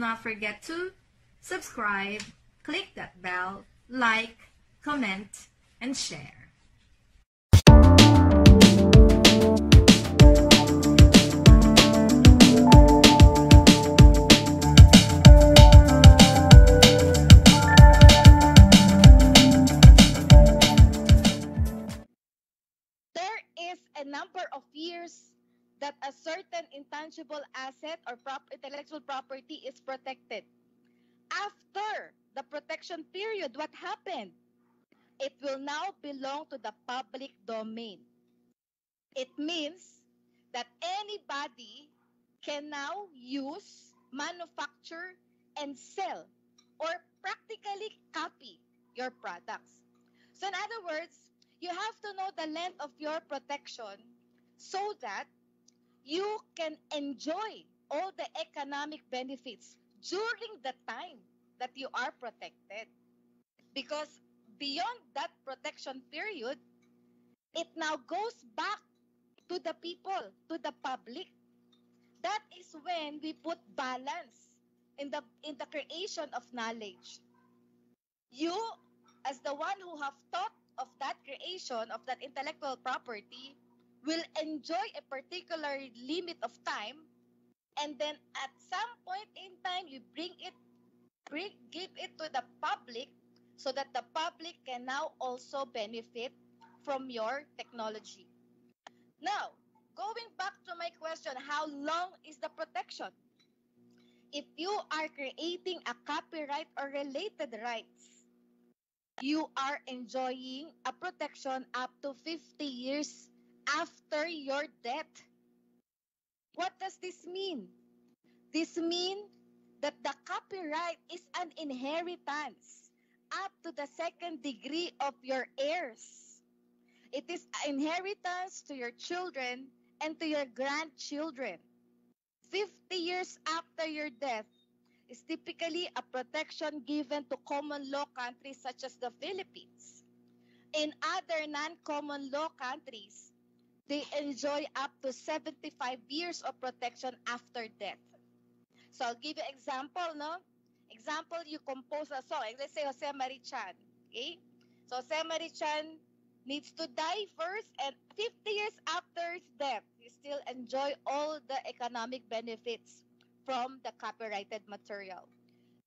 not forget to subscribe, click that bell, like, comment, and share. There is a number of years that a certain intangible asset or intellectual property is protected. After the protection period, what happened? It will now belong to the public domain. It means that anybody can now use, manufacture, and sell or practically copy your products. So in other words, you have to know the length of your protection so that you can enjoy all the economic benefits during the time that you are protected. Because beyond that protection period, it now goes back to the people, to the public. That is when we put balance in the creation of knowledge. You, as the one who have thought of that creation of that intellectual property, will enjoy a particular limit of time, and then at some point in time you give it to the public so that the public can now also benefit from your technology. Now, going back to my question, how long is the protection? If you are creating a copyright or related rights, you are enjoying a protection up to 50 years after your death. What does this mean? This means that the copyright is an inheritance up to the second degree of your heirs. It is an inheritance to your children and to your grandchildren. 50 years after your death is typically a protection given to common law countries such as the Philippines. In other non-common law countries, they enjoy up to 75 years of protection after death. So I'll give you an example, no? Example, you compose a song. Let's say Jose Marichan, okay? So Jose Marichan needs to die first, and 50 years after his death, you still enjoy all the economic benefits from the copyrighted material.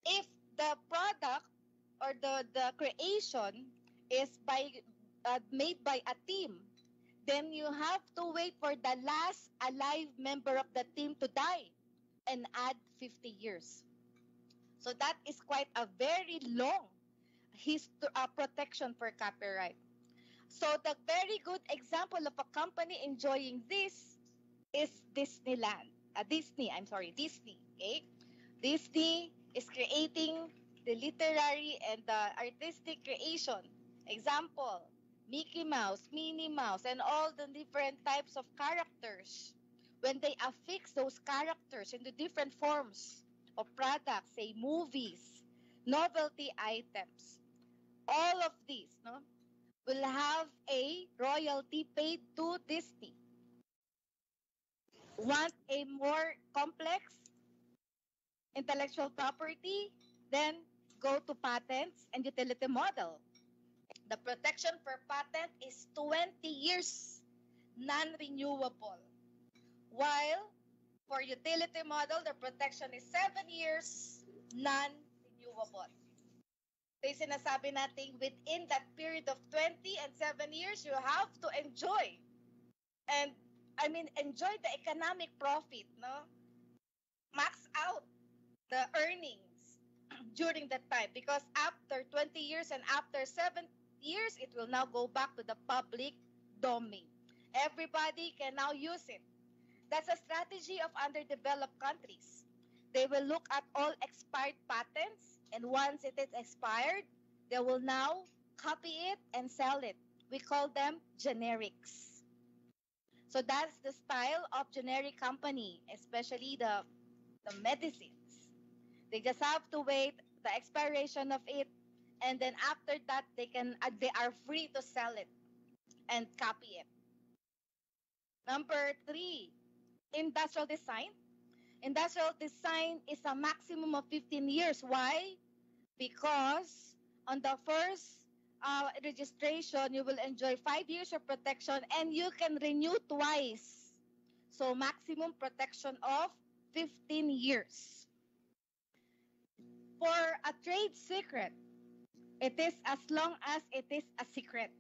If the product or the creation is made by a team, then you have to wait for the last alive member of the team to die and add 50 years. So that is quite a very long protection for copyright. So the very good example of a company enjoying this is Disneyland. Disney. Okay, Disney is creating the literary and the artistic creation. Example, Mickey Mouse, Minnie Mouse, and all the different types of characters. When they affix those characters into different forms of products, say movies, novelty items, all of these, no, will have a royalty paid to Disney. Want a more complex intellectual property? Then go to patents and utility model. The protection for patent is 20 years, non-renewable. While for utility model, the protection is 7 years, non-renewable. So yung sinasabi natin, within that period of 20 and 7 years, you have to enjoy. And enjoy the economic profit, no? Max out the earnings during that time, because after 20 years and after 7 years, it will now go back to the public domain. Everybody can now use it. That's a strategy of underdeveloped countries. They will look at all expired patents, and once it is expired, they will now copy it and sell it. We call them generics. So that's the style of generic company, especially the medicines. They just have to wait the expiration of it, and then after that they are free to sell it and copy it. Number 3, industrial design. Industrial design is a maximum of 15 years. Why? Because on the first registration, you will enjoy 5 years of protection and you can renew twice. So maximum protection of 15 years. For a trade secret, it is as long as it is a secret.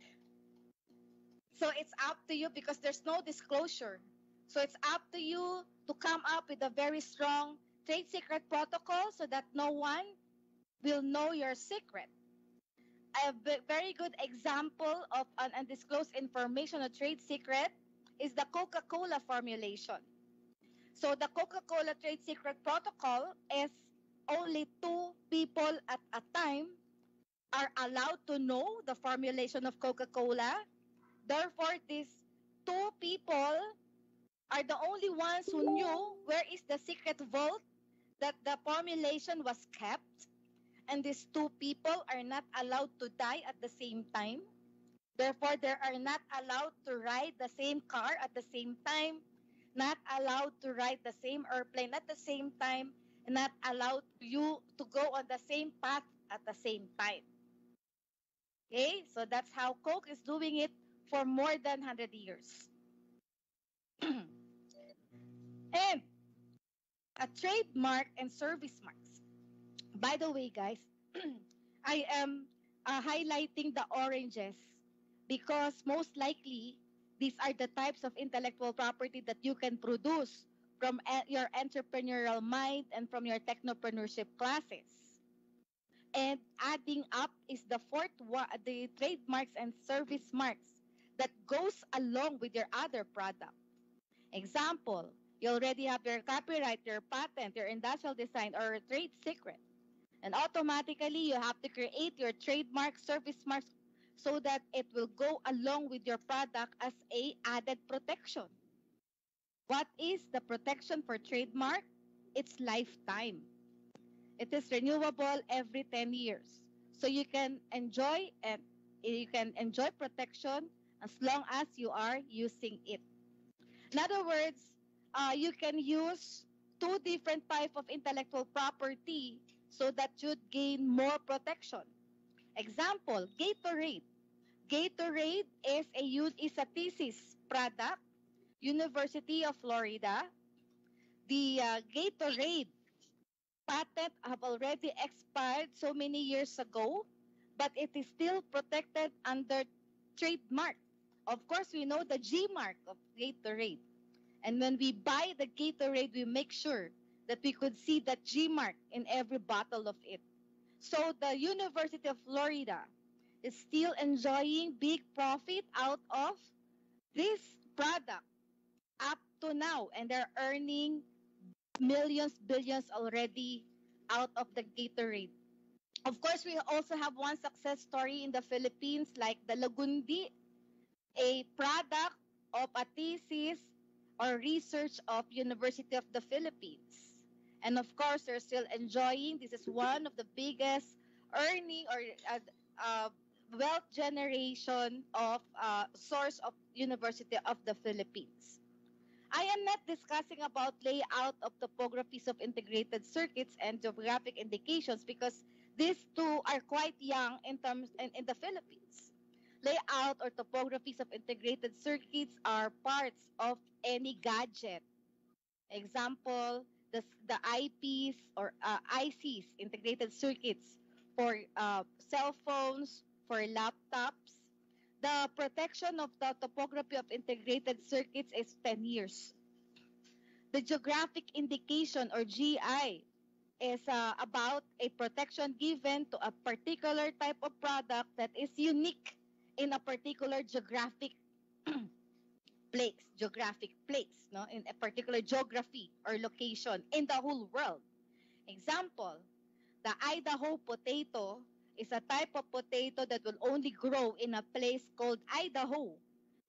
So it's up to you because there's no disclosure. So it's up to you to come up with a very strong trade secret protocol so that no one will know your secret. A very good example of an undisclosed information or trade secret is the Coca-Cola formulation. So the Coca-Cola trade secret protocol is only 2 people at a time are allowed to know the formulation of Coca-Cola. Therefore, these 2 people are the only ones who knew where is the secret vault that the formulation was kept. And these 2 people are not allowed to die at the same time. Therefore, they are not allowed to ride the same car at the same time, not allowed to ride the same airplane at the same time, and not allowed you to go on the same path at the same time. Okay, so that's how Coke is doing it for more than 100 years. And a trademark and service marks. By the way, guys, I am highlighting the oranges because most likely these are the types of intellectual property that you can produce from your entrepreneurial mind and from your technopreneurship classes. And adding up is the fourth one, the trademarks and service marks that goes along with your other product. Example, you already have your copyright, your patent, your industrial design, or trade secret. And automatically, you have to create your trademark service marks so that it will go along with your product as a added protection. What is the protection for trademark? It's lifetime. It is renewable every 10 years. So you can enjoy protection as long as you are using it. In other words, you can use 2 different types of intellectual property so that you'd gain more protection. Example, Gatorade. Gatorade is a thesis product, University of Florida. The Gatorade patent have already expired so many years ago, but it is still protected under trademark. Of course, we know the G mark of Gatorade. And when we buy the Gatorade, we make sure that we could see that G mark in every bottle of it. So the University of Florida is still enjoying big profit out of this product up to now. And they're earning millions, billions already out of the Gatorade. Of course, we also have one success story in the Philippines like the Lagundi, a product of a thesis or research of University of the Philippines. And of course, they're still enjoying. This is one of the biggest earning or wealth generation of source of University of the Philippines. I am not discussing about layout of topographies of integrated circuits and geographic indications because these two are quite young in the Philippines. Layout or topographies of integrated circuits are parts of any gadget. Example, the IPs or ICs, integrated circuits for cell phones, for laptops. The protection of the topography of integrated circuits is 10 years. The geographic indication or GI is about a protection given to a particular type of product that is unique in a particular geographic place, no, in a particular geography or location in the whole world. Example, the Idaho potato is a type of potato that will only grow in a place called Idaho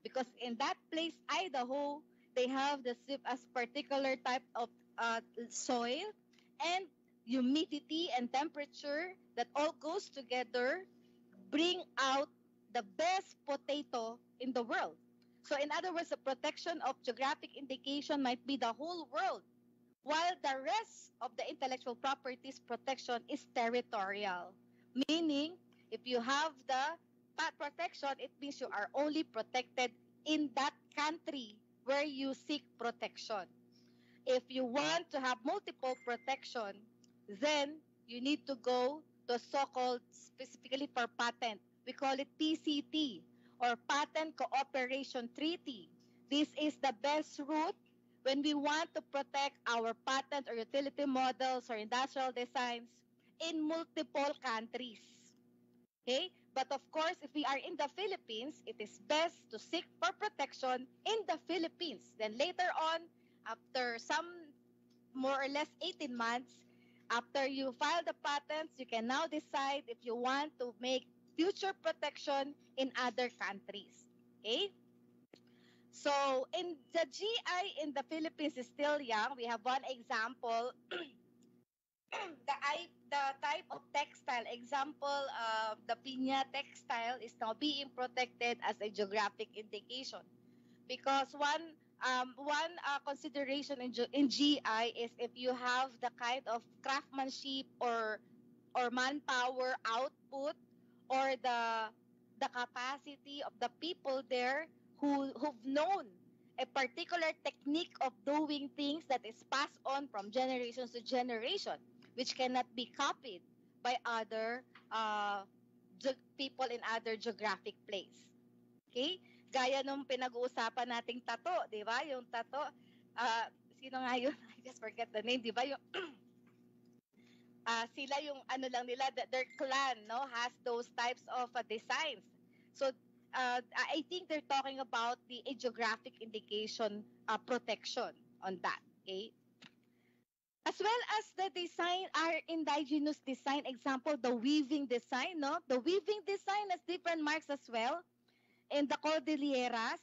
because in that place, Idaho, they have as particular type of soil and humidity and temperature that all goes together bring out the best potato in the world. So in other words, the protection of geographic indication might be the whole world while the rest of the intellectual properties protection is territorial. Meaning, if you have the patent protection, it means you are only protected in that country where you seek protection. If you want to have multiple protection, then you need to go to so-called, specifically for patent, we call it PCT, or Patent Cooperation Treaty. This is the best route when we want to protect our patent or utility models or industrial designs in multiple countries. Okay? But of course, if we are in the Philippines, it is best to seek for protection in the Philippines. Then later on, after some more or less 18 months, after you file the patents, you can now decide if you want to make future protection in other countries. Okay? So, in the GI in the Philippines is still young. We have one example. The type of textile, example, the piña textile is now being protected as a geographic indication, because one consideration in GI is if you have the kind of craftsmanship or manpower output, or the capacity of the people there who've known a particular technique of doing things that is passed on from generations to generation, which cannot be copied by other people in other geographic place. Okay? Gaya nung pinag-uusapan nating tato, di ba? Yung tato, sino nga yun? I just forget the name, di ba? Yung, sila yung ano lang nila, their clan, no, has those types of designs. So, I think they're talking about the geographic indication protection on that. Okay? As well as the design, our indigenous design, example, the weaving design, no? The weaving design has different marks as well. In the Cordilleras,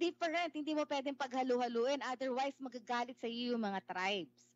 different, hindi mo pwedeng paghalu-haluin, otherwise magagalit sa iyo yung mga tribes.